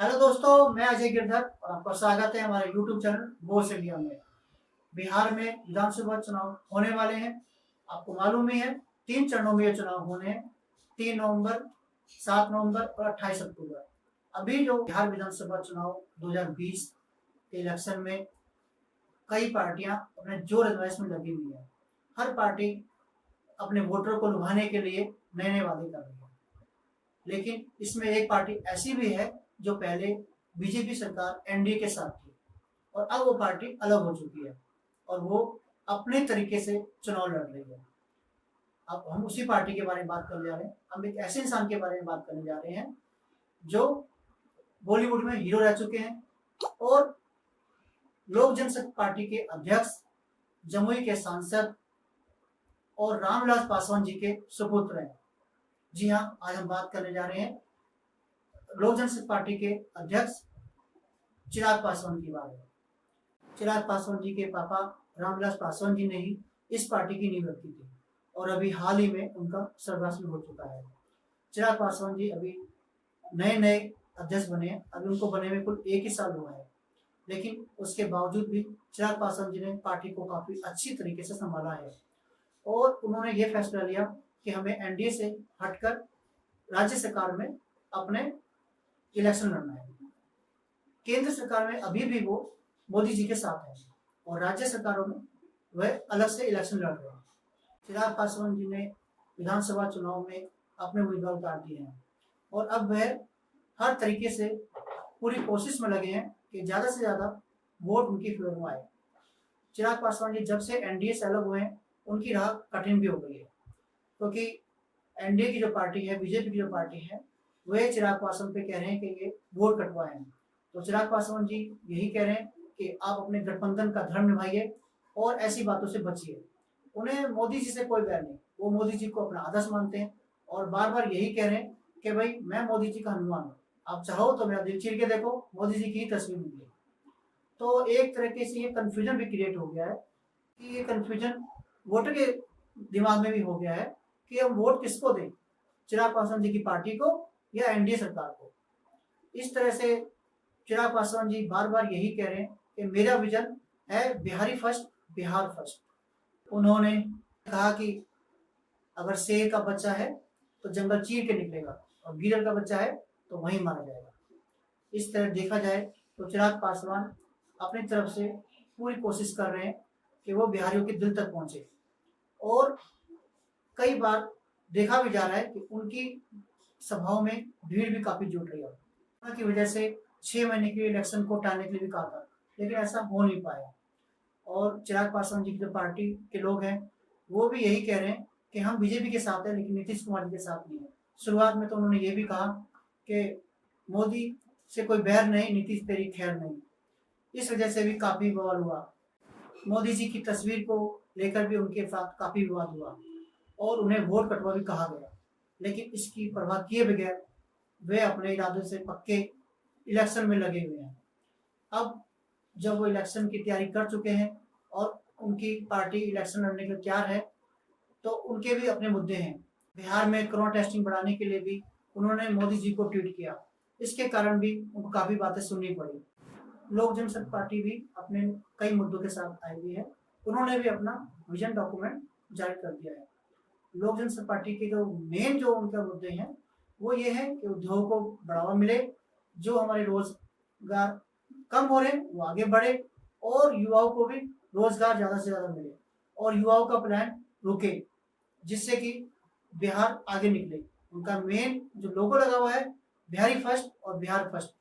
Hello दोस्तों, मैं अजय गिरधर और आपका स्वागत है हमारे YouTube चैनल वोट इंडिया में। बिहार में विधानसभा चुनाव होने वाले हैं। आपको मालूम ही है 3 चरणों में ये चुनाव होने हैं। 3 नवंबर, 7 नवंबर और 28 अक्टूबर। अभी जो बिहार विधानसभा चुनाव 2020 के इलेक्शन में कई पार्टियां अपने जोर आजमाइश में लगी हुई है। हर पार्टी अपने वोटर को लुभाने के लिए नए नए वादे कर रही है। लेकिन इसमें एक पार्टी ऐसी भी है जो पहले बीजेपी सरकार एनडीए के साथ थी और अब वो पार्टी अलग हो चुकी है और वो अपने तरीके से चुनाव लड़ रही है। अब हम उसी पार्टी के बारे में बात करने जा रहे हैं। हम एक ऐसे इंसान के बारे में बात करने जा रहे हैं जो बॉलीवुड में हीरो रह चुके हैं और लोक जनशक्ति पार्टी के अध्यक्ष, जमुई के सांसद और रामविलास पासवान जी के सुपुत्र हैं। जी हाँ, आज हम बात करने जा रहे हैं लोक जनशक्ति पार्टी के अध्यक्ष चिराग पासवान की बारे में। चिराग पासवान जी के पापा रामविलास पासवान जी ने ही इस पार्टी की नींव रखी थी और अभी हाल ही में उनका स्वर्गवास भी हो चुका है। चिराग पासवान जी अभी नए नए अध्यक्ष बने हैं। अभी उनको बने हुए कुल 1 ही साल हुआ है, लेकिन उसके बावजूद भी चिराग पासवान जी ने पार्टी को काफी अच्छी तरीके से संभाला है और उन्होंने ये फैसला लिया कि हमें एनडीए से हटकर राज्य सरकार में अपने इलेक्शन लड़ना है। केंद्र सरकार में अभी भी वो मोदी जी के साथ है और राज्य सरकारों में वह अलग से इलेक्शन लड़ रहे हैं। चिराग पासवान जी ने विधानसभा चुनाव में अपने उम्मीदवार उतार दिए हैं और अब वह हर तरीके से पूरी कोशिश में लगे हैं कि ज़्यादा से ज़्यादा वोट उनकी फेवर में आए। चिराग पासवान जी जब से एनडीए से अलग हुए हैं उनकी राह कठिन भी हो गई है, क्योंकि एनडीए की जो पार्टी है, बीजेपी की जो पार्टी है, वह चिराग पासवान पे कह रहे हैं कि ये वोट कटवाए हैं। तो चिराग पासवान जी यही कह रहे हैं कि आप अपने गठबंधन का धर्म निभाइए और ऐसी बातों से बचिए। उन्हें मोदी जी से कोई बैर नहीं, वो मोदी जी को अपना आदर्श मानते हैं और बार बार यही कह रहे हैं कि भाई मैं मोदी जी का हनुमान हूँ, आप चाहो तो मेरा दिल चीर के देखो, मोदी जी की ही तस्वीर मिली। तो एक तरीके से ये कन्फ्यूजन भी क्रिएट हो गया है कि ये कन्फ्यूजन वोटर के दिमाग में भी हो गया है कि हम वोट किसको दें, चिराग पासवान जी की पार्टी को या एनडीए सरकार को। इस तरह से चिराग पासवान जी बार बार यही कह रहे हैं कि मेरा विजन है बिहारी फर्स्ट, बिहार फर्स्ट। उन्होंने कहा कि अगर शेर का बच्चा है तो जंगल चीर के निकलेगा और गिरल का बच्चा है तो वहीं मारा जाएगा। इस तरह देखा जाए तो चिराग पासवान अपनी तरफ से पूरी कोशिश कर रहे हैं कि वो बिहारियों के दिल तक पहुंचे और कई बार देखा भी जा रहा है कि उनकी सभाओं में भीड़ भी काफी जुट रही है। कोरोना की वजह से 6 महीने के इलेक्शन को टालने के लिए भी कहा था, लेकिन ऐसा हो नहीं पाया और चिराग पासवान जी की जो पार्टी के लोग हैं वो भी यही कह रहे हैं कि हम बीजेपी के साथ हैं लेकिन नीतीश कुमार जी के साथ नहीं है। शुरुआत में तो उन्होंने ये भी कहा कि मोदी से कोई बैर नहीं, नीतीश तेरी खैर नहीं। इस वजह से भी काफी बवाल हुआ। मोदी जी की तस्वीर को लेकर भी उनके साथ काफी विवाद हुआ और उन्हें वोट कटवा भी कहा गया, लेकिन इसकी परवाह किए बगैर वे अपने इरादों से पक्के इलेक्शन में लगे हुए हैं। अब जब वो इलेक्शन की तैयारी कर चुके हैं और उनकी पार्टी इलेक्शन लड़ने के लिए तैयार है, तो उनके भी अपने मुद्दे हैं। बिहार में कोरोना टेस्टिंग बढ़ाने के लिए भी उन्होंने मोदी जी को ट्वीट किया, इसके कारण भी उनको काफ़ी बातें सुननी पड़ी। लोक जनशक्ति पार्टी भी अपने कई मुद्दों के साथ आई हुई है, उन्होंने भी अपना विजन डॉक्यूमेंट जारी कर दिया है। लोक जनशक्ति पार्टी के जो मेन जो उनके मुद्दे हैं वो ये है कि उद्योग को बढ़ावा मिले, जो हमारे रोजगार कम हो रहे हैं वो आगे बढ़े और युवाओं को भी रोजगार ज़्यादा से ज़्यादा मिले और युवाओं का प्लान रुके, जिससे कि बिहार आगे निकले। उनका मेन जो लोगो लगा हुआ है बिहारी फर्स्ट और बिहार फर्स्ट,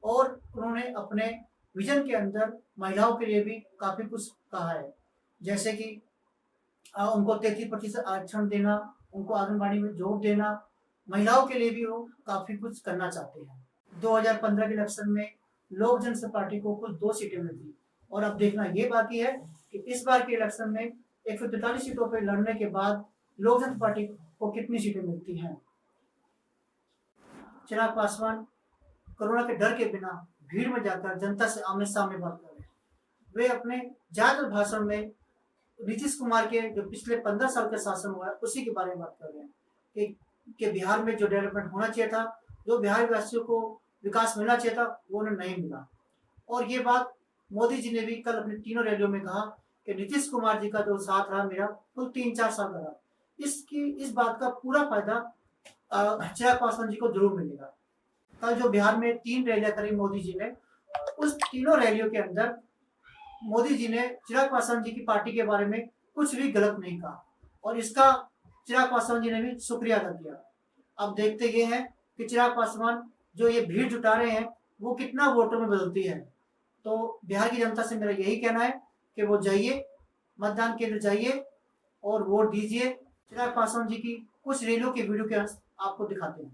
और उन्होंने अपने विजन के अंदर महिलाओं के लिए भी काफ़ी कुछ कहा है, जैसे कि उनको 33% आरक्षण देना, उनको आंगनबाड़ी में जोड़ देना, महिलाओं के लिए भी वो काफ़ी कुछ करना चाहते हैं। 2015 के इलेक्शन में लोक जनशक्ति पार्टी को कुल 2 सीटें मिली और अब देखना ये बाकी है कि इस बार के इलेक्शन में 143 सीटों पर लड़ने के बाद लोक जनशक्ति पार्टी को कितनी सीटें मिलती हैं। चिराग पासवान कोरोना के डर के बिना भीड़ में जाकर जनता से आमने सामने बात कर रहे हैं। वे अपने ज्यादातर भाषण में नीतीश कुमार के जो पिछले 15 साल का शासन हुआ है उसी के बारे में बात कर रहे हैं कि बिहार में जो डेवलपमेंट होना चाहिए था, जो बिहार वासियों को विकास मिलना चाहिए था वो उन्हें नहीं मिला। और ये बात मोदी जी ने भी कल अपनी तीनों रैलियों में कहा कि नीतीश कुमार जी का जो साथ रहा मेरा कुल 3-4 साल का रहा, इस बात का पूरा फायदा चिराग पासवान जी को जरूर मिलेगा। कल जो बिहार में 3 रैलियां करी मोदी जी ने, उस तीनों रैलियों के अंदर मोदी जी ने चिराग पासवान जी की पार्टी के बारे में कुछ भी गलत नहीं कहा और इसका चिराग पासवान जी ने भी शुक्रिया अदा किया। अब देखते ये हैं कि चिराग पासवान जो ये भीड़ जुटा रहे हैं वो कितना वोटों में बदलती है। तो बिहार की जनता से मेरा यही कहना है कि वो जाइए, मतदान केंद्र जाइए और वोट दीजिए। चिराग पासवान जी की कुछ रैलियों के वीडियो के अंश आपको दिखाते हैं।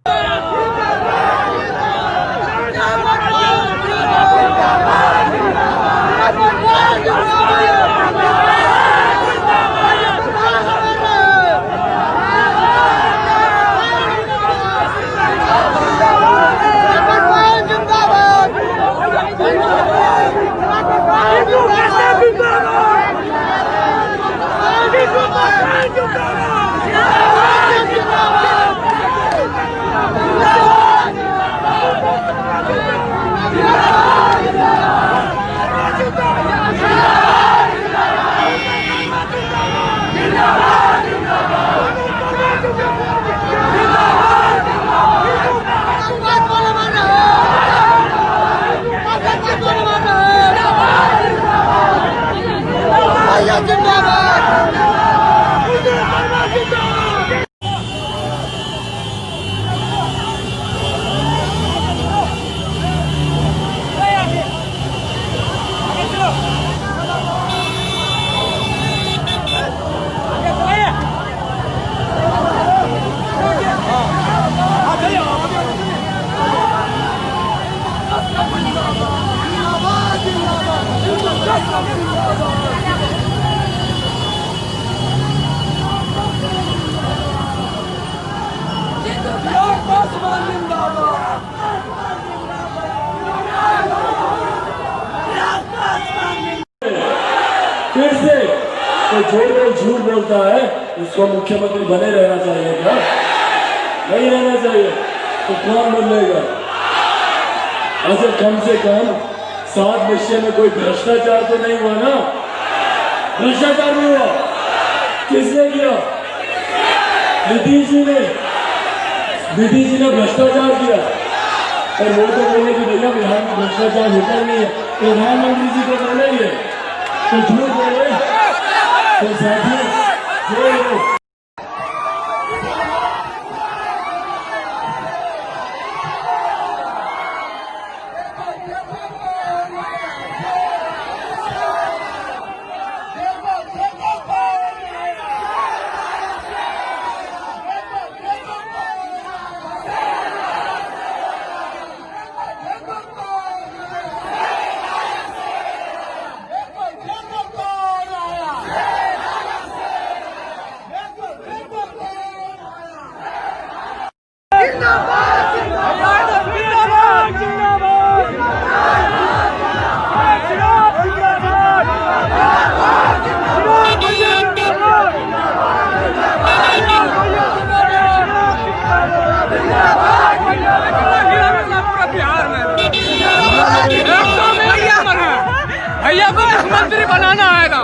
फिर से तो जो लोग झूठ बोलता है उसको मुख्यमंत्री बने रहना चाहिए क्या? नहीं रहना चाहिए तो कौन बनेगा? अच्छा कम से कम 7 विषय में कोई भ्रष्टाचार तो नहीं हुआ ना? भ्रष्टाचार नहीं हुआ, किसने किया? नीतीश जी ने। नीतीश जी ने भ्रष्टाचार किया और वो तो बोले कि भैया बिहार में भ्रष्टाचार होता ही नहीं है, प्रधानमंत्री जी को बोले ही है तो झूठ बोले तो साथियों जो लोग भैया को मुख्यमंत्री बनाना आएगा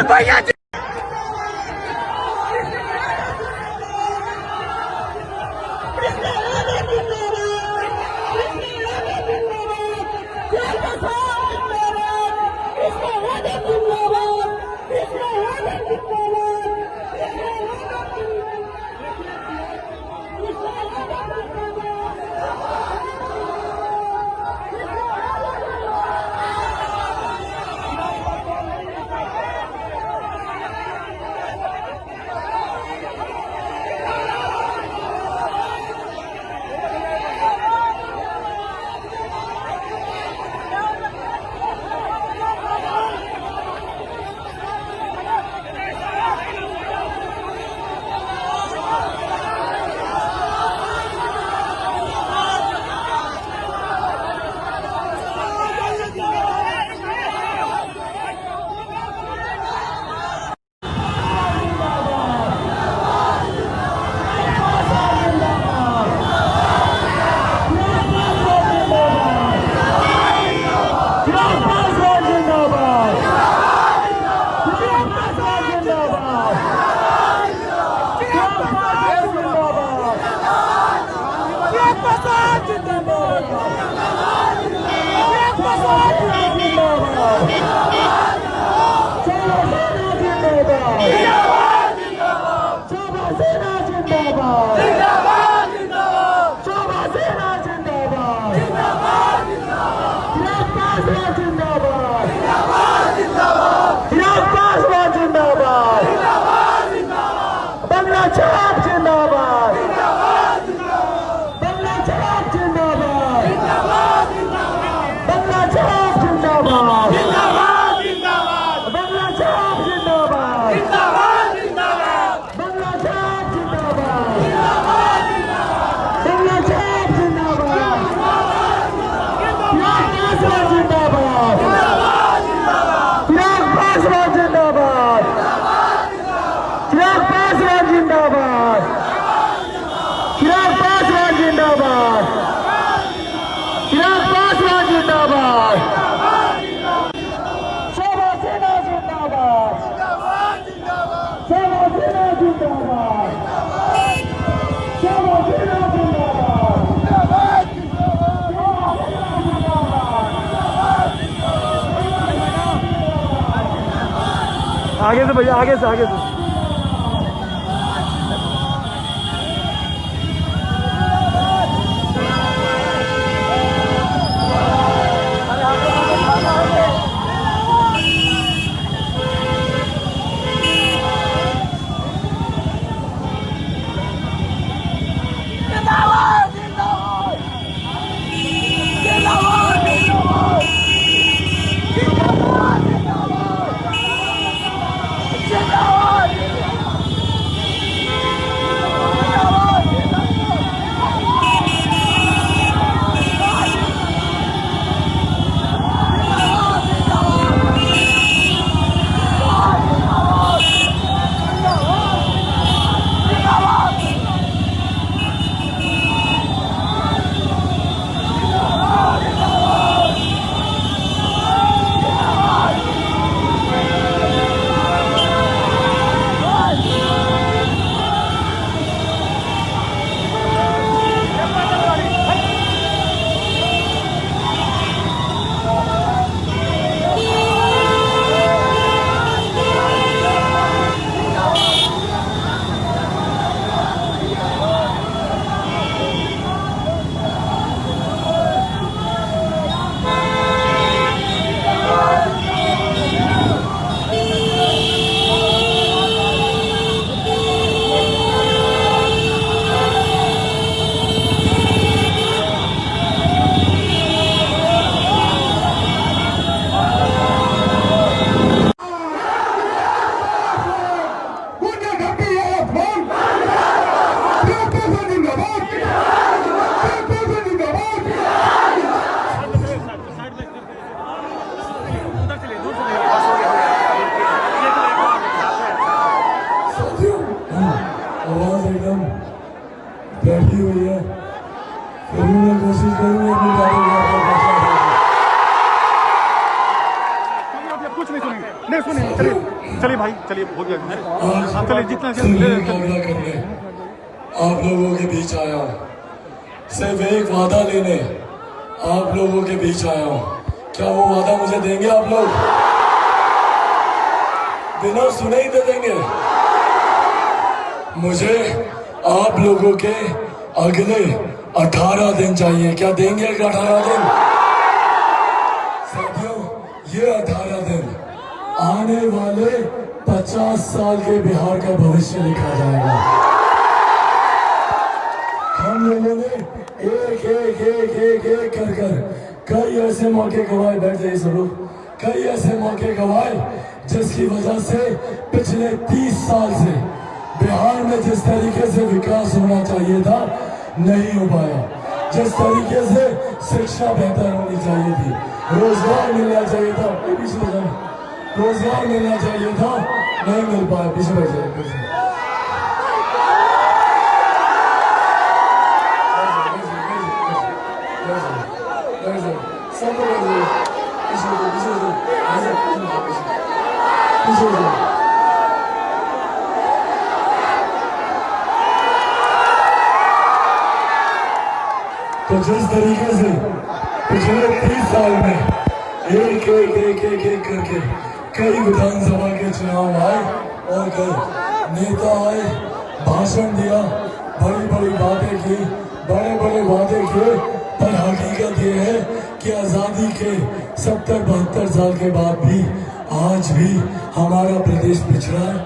भैया। शोभा सेना जिंदाबाद जिंदाबाद जिंदाबाद शोभा सेना जिंदाबाद जिंदाबाद जिंदाबाद जिंदाबाद जिंदाबाद जिंदाबाद बंगला छाप जिंदाबाद बंगला छाप जिंदाबाद बंगला छाप जिंदाबाद बंगला छाप जिंदाबाद बंगला छाप जिंदाबाद बंगला छाप जिंदाबाद चिराग पासवान जिंदाबाद चिराग पासवान जिंदाबाद चिराग पासवान जिंदाबाद चिराग पासवान जिंदाबाद शोभा सेना जिंदाबाद शोभा सेना जिंदाबाद शोभा सेना जिंदाबाद आगे से भैया, आगे से आवाज एकदम बैठी हुई है, फिर भी मैं कोशिश करूंगा अपनी बातों को कुछ नहीं सुनेंगे, नहीं सुनेंगे। चलिए चलिए भाई, चलिए हो गया, चलिए जितना मुकाबला करने आप लोगों के बीच आया हूँ, सिर्फ एक वादा लेने आप लोगों के बीच आया हूँ। क्या वो वादा मुझे देंगे आप लोग? बिना सुने ही दे देंगे? मुझे आप लोगों के अगले 18 दिन चाहिए। क्या देंगे 18 दिन? साथियों, ये 18 दिन आने वाले 50 साल के बिहार का भविष्य लिखा जाएगा। हम लोगों ने एक कर कई ऐसे मौके गवाए, बैठ जाइए सब लोग, कई ऐसे मौके गवाए जिसकी वजह से पिछले 30 साल से बिहार में जिस तरीके से विकास होना चाहिए था नहीं हो पाया। जिस तरीके से शिक्षा बेहतर होनी चाहिए थी, रोजगार मिलना चाहिए था, रोजगार मिलना चाहिए था, नहीं मिल पाया। पीछे बैठ जाए, तो जिस तरीके से पिछले 30 साल में एक करके कई विधानसभा के चुनाव आए और गए, नेता आए, भाषण दिया, बड़ी बड़ी बातें की, बड़े बड़े वादे किए, पर हकीकत ये है कि आज़ादी के 70-72 साल के बाद भी आज भी हमारा प्रदेश पिछड़ा है।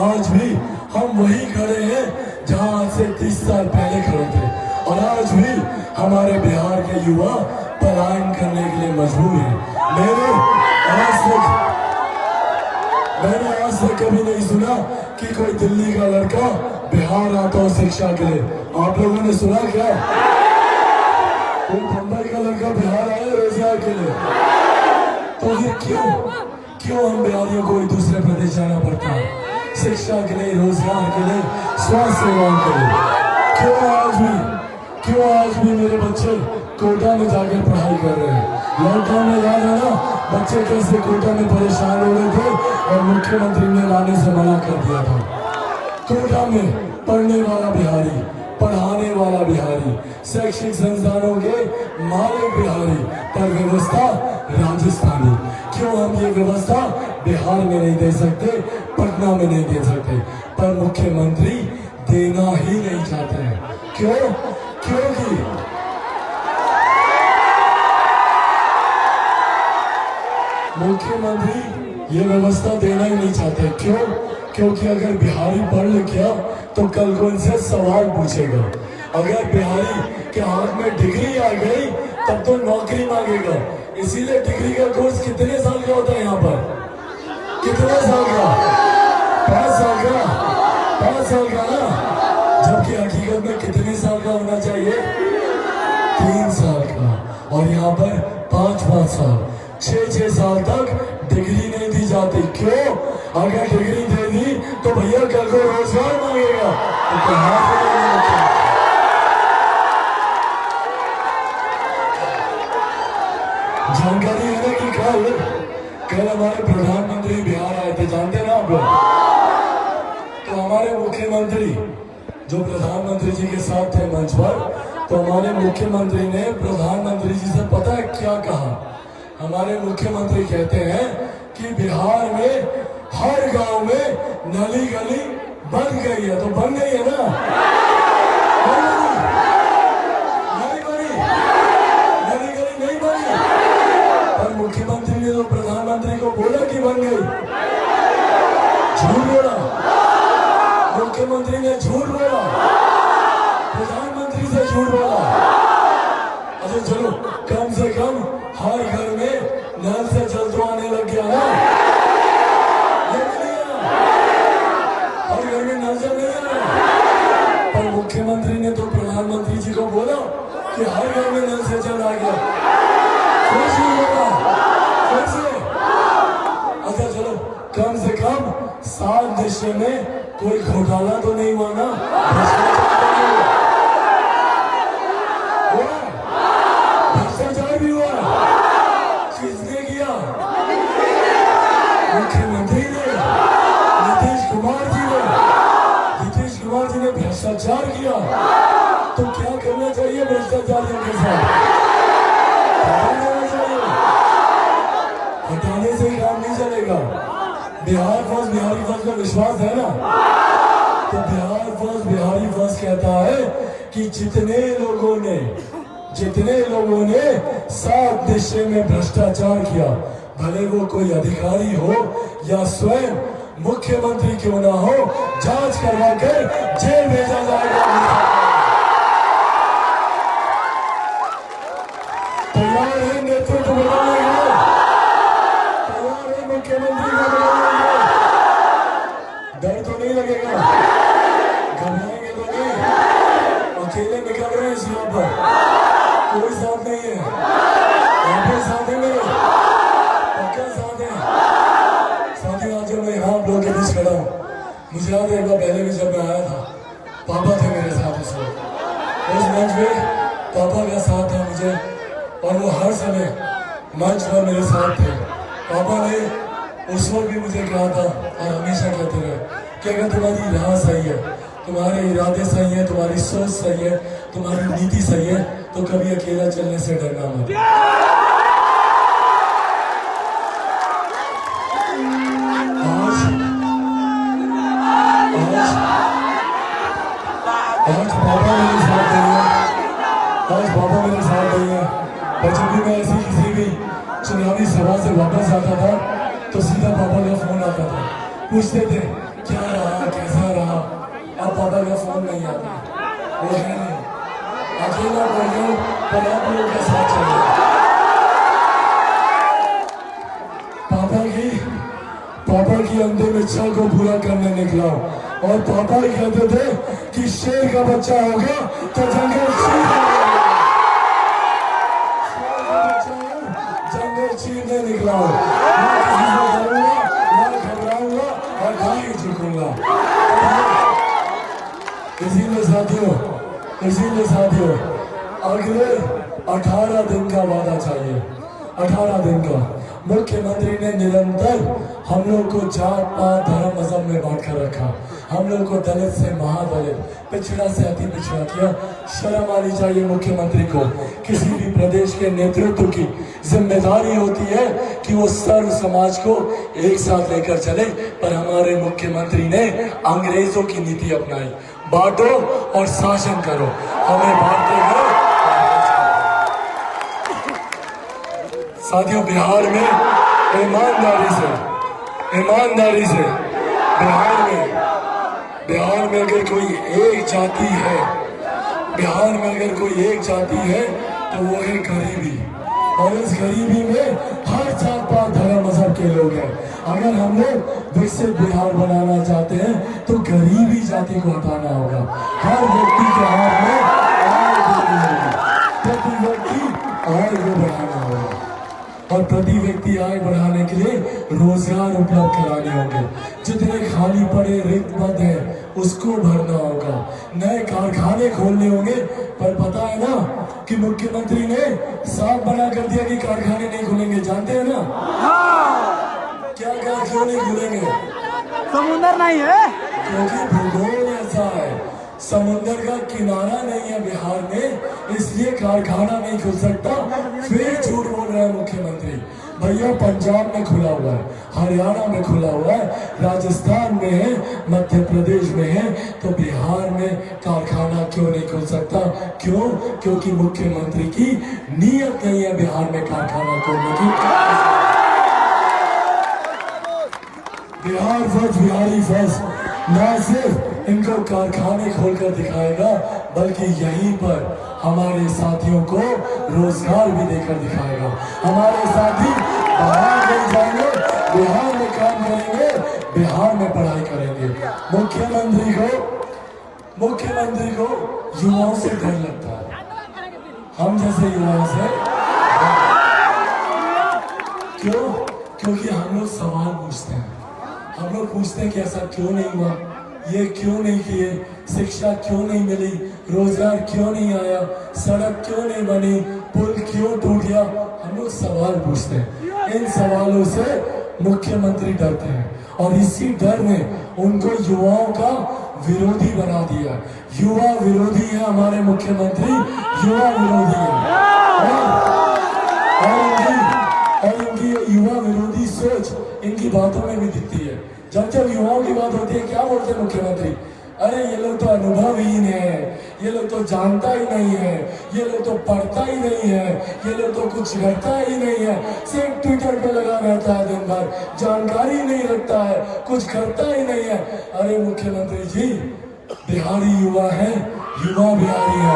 आज भी हम वही खड़े हैं जहां आज से 30 साल पहले खड़े थे, और आज भी हमारे बिहार के युवा पलायन करने के लिए मजबूर हैं। मैंने आज तक कभी नहीं सुना कि कोई दिल्ली का लड़का बिहार आता हो शिक्षा के लिए। आप लोगों ने सुना क्या? कोई मुंबई का लड़का बिहार आया रोजगार के लिए? तो ये क्यों हम बिहारियों को एक दूसरे प्रदेश जाना पड़ता है शिक्षा के लिए, रोजगार के लिए, स्वास्थ्य सेवाओं के लिए? क्यों आज भी मेरे बच्चे कोटा में जाकर पढ़ाई कर रहे हैं? लॉकडाउन में याद है ना बच्चे कैसे कोटा में परेशान हो रहे थे और मुख्यमंत्री ने लाने से मना कर दिया था। कोटा में पढ़ने वाला बिहारी, पढ़ाने वाला बिहारी, शैक्षिक संस्थानों के मालिक बिहारी, पर व्यवस्था राजस्थानी। क्यों हम ये व्यवस्था बिहार में नहीं दे सकते, पटना में नहीं दे सकते? पर मुख्यमंत्री देना ही नहीं चाहते हैं। क्योंकि मुख्यमंत्री ये व्यवस्था देना ही नहीं चाहते। क्योंकि अगर बिहारी पढ़ लिख गया तो कल को इनसे सवाल पूछेगा। अगर बिहारी के हाथ में डिग्री आ गई तब तो नौकरी मांगेगा। इसीलिए डिग्री का कोर्स कितने साल का होता है यहाँ पर? कितने साल का? 5 साल का? 5 साल का ना? जबकि हकीकत में कितने साल का होना चाहिए? 3 साल का। और यहाँ पर 5-5 साल, 6-6 साल तक डिग्री नहीं दी जाती। क्यों? अगर डिग्री दे दी तो भैया कल को रोजगार मांगेगा तो कहाँ से देंगे? जानकारी है ना कि कल हमारे प्रधानमंत्री बिहार आए थे, जानते ना आप लोग? तो हमारे मुख्यमंत्री जो प्रधानमंत्री जी के साथ थे मंच पर, तो हमारे मुख्यमंत्री ने प्रधानमंत्री जी से पता है क्या कहा? हमारे मुख्यमंत्री कहते हैं कि बिहार में हर गांव में नली गली बन गई है। तो बन गई है ना? नहीं बनी? नली गली नहीं बनी, पर मुख्यमंत्री ने तो प्रधानमंत्री को बोला कि बन गई। झूठ बोला मुख्यमंत्री ने, झूठ बोला प्रधानमंत्री से, झूठ बोला। अच्छा चलो, कम से कम हर घर में नल से जल तो आने लग गया ना? हर घर में नल जल नहीं आ रहा, पर मुख्यमंत्री ने तो प्रधानमंत्री जी को बोला कि हर घर में नल से जल आ गया। फिर बोला फिर से। अच्छा चलो, कम से कम 7 देशों में कोई घोटाला तो नहीं हुआ ना? भ्रष्टाचार भी हुआ? किसने किया? मुख्यमंत्री ने, नीतीश कुमार जी ने भ्रष्टाचार किया। तो क्या करना चाहिए भ्रष्टाचारियों के साथ? हटाने से ही काम नहीं चलेगा। बिहार फर्स्ट बिहारी फर्स्ट का विश्वास है ना? तो बिहार फर्स्ट बिहारी फर्स्ट कहता है कि जितने लोगों ने 7 दिशा में भ्रष्टाचार किया, भले वो कोई अधिकारी हो या स्वयं मुख्यमंत्री क्यों ना हो, जांच करवा कर जेल भेजा जाएगा। तैयार है नेतृत्व बदलने के? तैयार है मुख्यमंत्री को बदलने के? डर तो नहीं लगेगा? घबराएंगे तो नहीं? अकेले निकल रहे हैं इस यहाँ पर, कोई साथ नहीं है। आप साथ है मेरे, पक्का साथ है। साथियों, आज मैं यहाँ आप लोगों के बीच खड़ा हूँ। मुझे याद है एक बार पहले भी जब मैं आया था, पापा थे मेरे साथ उस वक्त। उस मंच पे पापा का साथ था मुझे, और वो हर समय मंच पर मेरे साथ थे। पापा ने उस वक्त भी मुझे कहा था और हमेशा कहते रहे कि अगर तुम्हारी राह सही है, तुम्हारे इरादे सही है, तुम्हारी सोच सही है, तुम्हारी नीति सही है, तो कभी अकेला चलने से डरना मत। आज पापा मेरे साथ नहीं है, आज पापा मेरे साथ नहीं है। और जब भी मैं ऐसी किसी भी चुनावी सभा से वापस आता था तो सीधा पापा का फोन आता था, पूछते थे क्या रहा कैसा रहा। अब पापा का फोन नहीं आता, वो है नहीं, अकेला बोल रहा हूँ पर आप लोगों के साथ चल रहा। पापा की अंतिम इच्छा को पूरा करने निकला और पापा ही कहते थे कि शेर का बच्चा होगा तो जंगल चीरने निकला हूँ, ना किसी से डरूंगा ना घबराऊंगा और ना ही झुकूंगा। इसीलिए साथियों अगले 18 दिन का वादा चाहिए, 18 दिन का। मुख्यमंत्री ने निरंतर हम लोग को जात पात धर्म मजहब में बांट कर रखा, हम लोग को दलित से महादलित, पिछड़ा से अति पिछड़ा किया। शर्म आनी चाहिए मुख्यमंत्री को। किसी भी प्रदेश के नेतृत्व की जिम्मेदारी होती है कि वो सर्व समाज को एक साथ लेकर चले, पर हमारे मुख्यमंत्री ने अंग्रेजों की नीति अपनाई, बांटो और शासन करो। हमें बांटते गए। साथियों बिहार में ईमानदारी से बिहार में अगर कोई एक जाति है, बिहार में अगर कोई एक जाति है तो वो है गरीबी। और इस गरीबी में हर जात पात धर्म मजहब के लोग हैं। अगर हम लोग विकसित बिहार बनाना चाहते हैं तो गरीबी जाति को हटाना होगा। हर व्यक्ति के हाथ में आय देनी होगी, प्रति व्यक्ति आय को बढ़ाना होगा और प्रति व्यक्ति आय बढ़ाने के लिए रोजगार उपलब्ध कराने होंगे। जितने खाली पड़े रिक्त पद है उसको भरना होगा, नए कारखाने खोलने होंगे। पर पता है ना कि मुख्यमंत्री ने साफ मना कर दिया कि कारखाने नहीं खुलेंगे, जानते हैं ना? क्या क्यों नहीं खुलेंगे? समुंदर नहीं है, क्योंकि भूगोल ऐसा है, समुंदर का किनारा नहीं है बिहार में, इसलिए कारखाना नहीं खुल सकता। फिर झूठ बोल रहा है मुख्यमंत्री। भैया पंजाब में खुला हुआ है, हरियाणा में खुला हुआ है, राजस्थान में है, मध्य प्रदेश में है, तो बिहार में कारखाना क्यों नहीं खुल सकता? क्यों? क्योंकि मुख्यमंत्री की नीयत नहीं है बिहार में कारखाना खोलने की। बिहार फर्स्ट, बिहारी फर्स्ट न सिर्फ इनको कारखाने खोलकर दिखाएगा बल्कि यहीं पर हमारे साथियों को रोजगार भी देकर दिखाएगा। हमारे साथी बाहर नहीं जाएंगे, बिहार में काम करेंगे, बिहार में पढ़ाई करेंगे। मुख्यमंत्री को युवाओं से डर लगता है, हम जैसे युवाओं से। क्यों? क्योंकि हम लोग सवाल पूछते हैं, हम लोग पूछते हैं कि ऐसा क्यों नहीं हुआ, ये क्यों नहीं किए, शिक्षा क्यों नहीं मिली, रोजगार क्यों नहीं आया, सड़क क्यों नहीं बनी, पुल क्यों टूट गया। हम लोग सवाल पूछते हैं। इन सवालों से मुख्यमंत्री डरते हैं और इसी डर ने उनको युवाओं का विरोधी बना दिया। युवा विरोधी है हमारे मुख्यमंत्री, युवा विरोधी है। और इनकी युवा विरोधी सोच इनकी बातों में भी दिखती है। जब युवाओं की बात होती है क्या बोलते हैं मुख्यमंत्री? अरे ये लोग तो अनुभवहीन है, ये लोग तो जानता ही नहीं है, ये लोग तो पढ़ता ही नहीं है, ये लोग तो कुछ करता ही नहीं है, सिर्फ ट्विटर पे लगा रहता है दिन भर, जानकारी नहीं रखता है, कुछ करता ही नहीं है। अरे मुख्यमंत्री जी, बिहारी युवा है, युवा बिहारी है,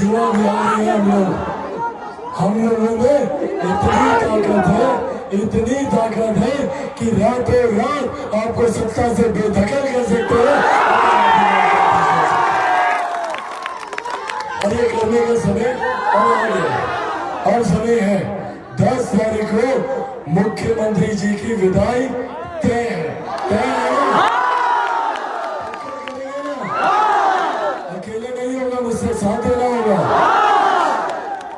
युवा बिहारी है हम लोगों में इतनी ताकत है कि रातों रात आपको सत्ता से बेदखल कर सकते हैं। और ये करने का समय आ गया और समय है 10 तारीख को मुख्यमंत्री जी की विदाई तय है ना? अकेले नहीं होगा, मुझसे साथ देना होगा।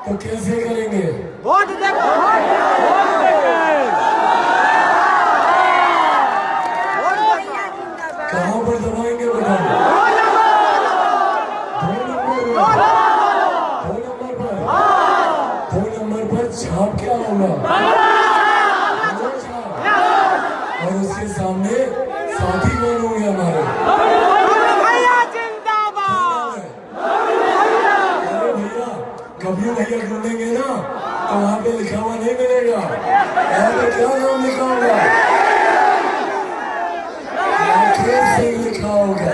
तो कैसे करेंगे? वोट देखो, कहाँ पर दबाएंगे बताओ? 2 नंबर पर छाप क्या होगा? और उसके सामने साथी कौन होंगे हमारे? राकेश सिंह लिखा होगा,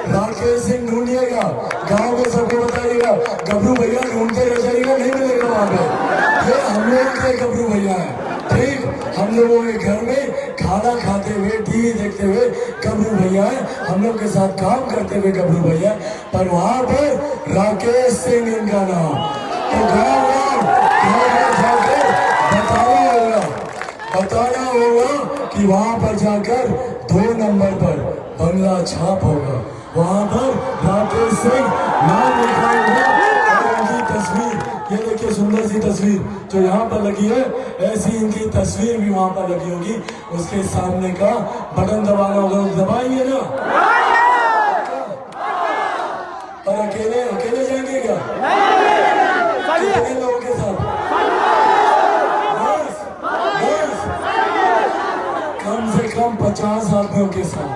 राकेश सिंह ढूंढिएगा, गांव में सबको बताइएगा, गबरू भैया ढूंढते रह जाइएगा, नहीं मिलेगा वहां पे। ये हम लोग के गबरू भैया है, ठीक। हम लोगों के घर में खाना खाते हुए, टीवी देखते हुए गबरू भैया है, हम लोग के साथ काम करते हुए गबरू भैया, पर वहां पर राकेश सिंह इनका नाम। तो गाँव जाकर बताना होगा कि वहां पर जाकर 2 नंबर पर बंगला छाप होगा, वहां पर राकेश सिंह नाम लिखा होगा और उनकी तस्वीर, ये देखिए सुंदर सी तस्वीर जो यहाँ पर लगी है, ऐसी इनकी तस्वीर भी वहां पर लगी होगी। उसके सामने का बटन दबाना होगा, दबाएंगे ना? और अकेले जाएंगे क्या? लोगों के साथ कम से कम 50 आदमियों के साथ,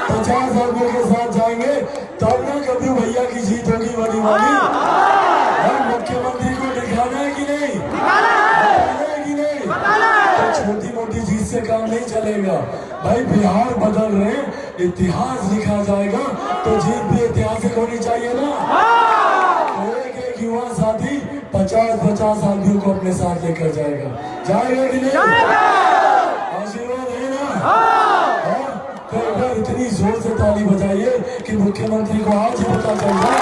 50 आदमियों के साथ जाएंगे, तब ना गबरू भैया की जीत होगी बड़ी वाली। और मुख्यमंत्री को दिखाना है कि नहीं? तो छोटी मोटी जीत से काम नहीं चलेगा भाई, बिहार बदल रहे, इतिहास लिखा जाएगा, तो जीत भी ऐतिहासिक होनी चाहिए ना। एक युवा साथी 50 आदमियों को अपने साथ लेकर जाएगा कि नहीं? आशीर्वाद है ना? तो एक बार इतनी जोर से ताली बजाइए कि मुख्यमंत्री को आज ही पता चल जाए।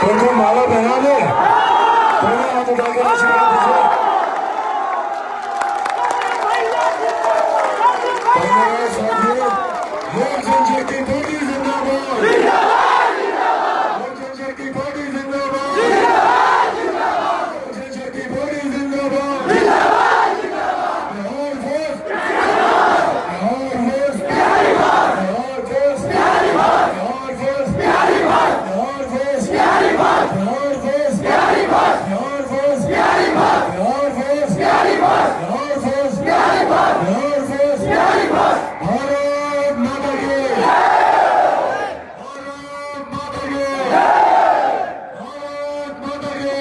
तो माला पहना दे, हाथ उठाकर आशीर्वाद दीजिए। लोक जनशक्ति पार्टी जिंदाबाद, लोक जनशक्ति पार्टी जिंदाबाद, लोक जनशक्ति पार्टी जिंदाबाद। Bihar first, Bihar first, Bihar first, Bihar first, Bihar first, Bihar first, Bihar first, Bihar first, Bihar first, Bihar first. Bharat माता की, भारत माता की, भारत माता की।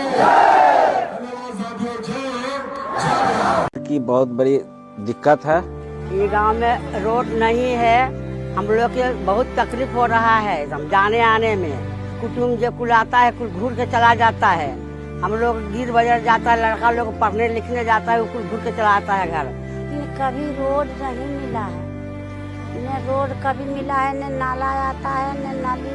धन्यवाद साथियों, जय की बहुत बड़ी दिक्कत है। ये गांव में रोड नहीं है, हम लोग के बहुत तकलीफ हो रहा है जाने आने में। कुटुम्ब जो कुल आता है कुल घूर के चला जाता है, हम लोग गिर बजर जाता है, लड़का लोग पढ़ने लिखने जाता है, वो कुल घूर के चला आता है घर। कभी रोड नहीं मिला है, न रोड कभी मिला है, न नाला आता है, न नाली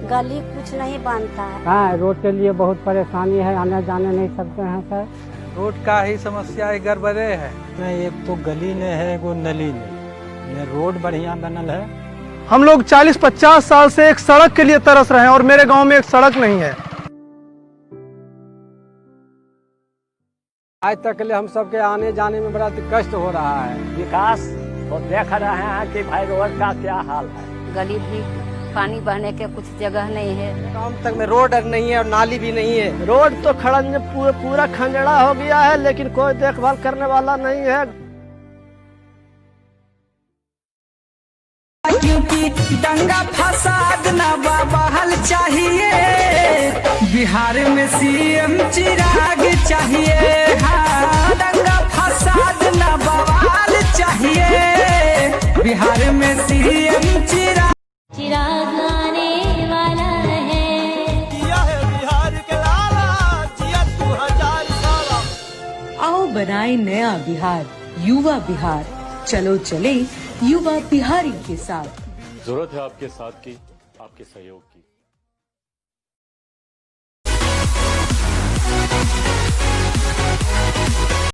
गली कुछ नहीं बनता है। हाँ, रोड के लिए बहुत परेशानी है, आने जाने नहीं सकते हैं सर। रोड का ही समस्या है, गड़बड़े है। एक तो गली ने है, एगो नली ने, रोड बढ़िया बनल है। हम लोग 40-50 साल से एक सड़क के लिए तरस रहे हैं और मेरे गांव में एक सड़क नहीं है। आज तक ले हम सबके आने जाने में बड़ा कष्ट हो रहा है। विकास तो देख रहे हैं कि भाई रोड का क्या हाल है। गली भी पानी बहने के कुछ जगह नहीं है, गांव तक में रोड नहीं है और नाली भी नहीं है। रोड तो पूरा खंजड़ा हो गया है, लेकिन कोई देखभाल करने वाला नहीं है। क्योंकि दंगा फसाद ना बहाल चाहिए, बिहार में सीएम चिराग चाहिए। हाँ, दंगा फसाद ना बहाल चाहिए, बिहार में सीएम चिराग आने वाला है। बिहार के लाला जिया 2000 साला। आओ बनाए नया बिहार, युवा बिहार, चलो चले युवा बिहारी के साथ। जरूरत है आपके साथ की, आपके सहयोग की।